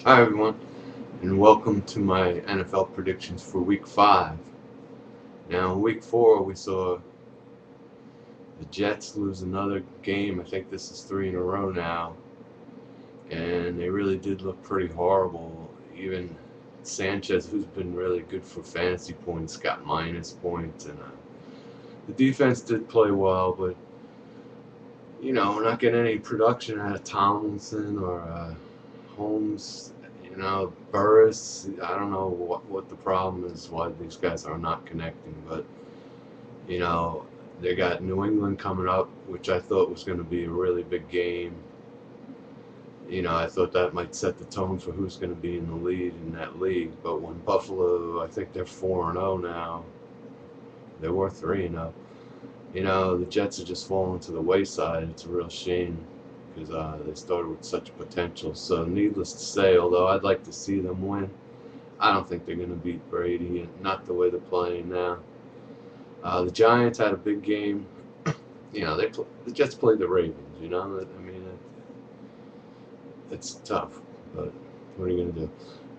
Hi everyone, and welcome to my NFL predictions for Week 5. Now, in Week 4, we saw the Jets lose another game. I think this is 3 in a row now, and they really did look pretty horrible. Even Sanchez, who's been really good for fantasy points, got minus points, and the defense did play well, but we're not getting any production out of Tomlinson or Holmes. Burris. I don't know what the problem is, why these guys are not connecting, but you know they got New England coming up, which I thought was going to be a really big game. I thought that might set the tone for who's going to be in the lead in that league. But when Buffalo, I think they're 4-0 now. They were 3-0. The Jets are just falling to the wayside. It's a real shame because they started with such potential. So, needless to say, although I'd like to see them win, I don't think they're going to beat Brady, and not the way they're playing now. The Giants had a big game. The Jets played the Ravens. It's tough, but what are you going to do?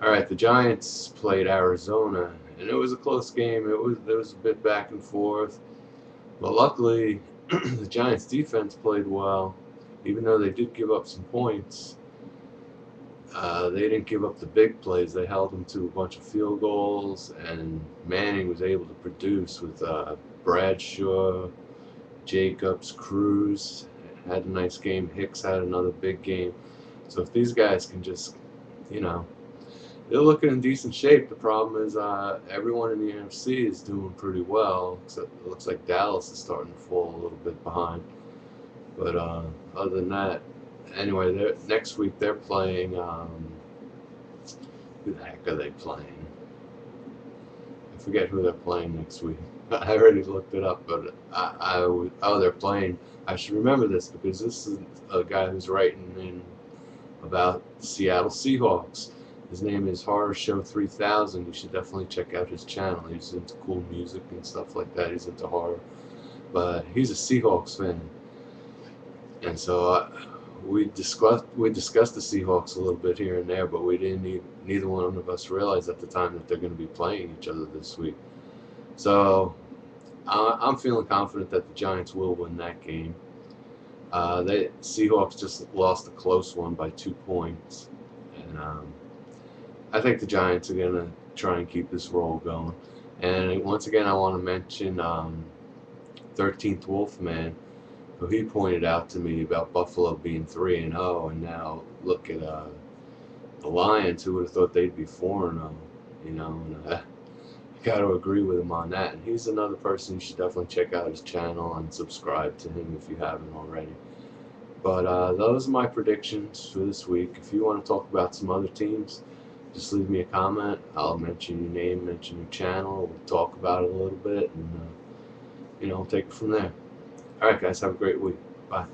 All right, the Giants played Arizona, and it was a close game. There was a bit back and forth. But luckily, the Giants' defense played well, even though they did give up some points. They didn't give up the big plays. They held them to a bunch of field goals, and Manning was able to produce with Bradshaw, Jacobs, Cruz had a nice game. Hicks had another big game. So if these guys can just, you know, they're looking in decent shape. The problem is everyone in the NFC is doing pretty well, except it looks like Dallas is starting to fall a little bit behind. But other than that, anyway, next week they're playing. Who the heck are they playing? I forget who they're playing next week. I already looked it up, but they're playing. I should remember this because this is a guy who's writing in about the Seattle Seahawks. His name is Horror Show 3000. You should definitely check out his channel. He's into cool music and stuff like that. He's into horror, but he's a Seahawks fan, and so we discussed the Seahawks a little bit here and there, but we didn't. Neither one of us realized at the time that they're going to be playing each other this week. So I'm feeling confident that the Giants will win that game. The Seahawks just lost a close one by 2 points, and I think the Giants are gonna try and keep this roll going. And once again, I want to mention 13th Wolfman, who he pointed out to me about Buffalo being 3-0, and now look at the Lions. Who would have thought they'd be 4-0? And I got to agree with him on that. And he's another person you should definitely check out his channel and subscribe to him if you haven't already. But those are my predictions for this week. If you want to talk about some other teams, just leave me a comment. I'll mention your name, mention your channel. We'll talk about it a little bit, and we'll take it from there. All right, guys, have a great week. Bye.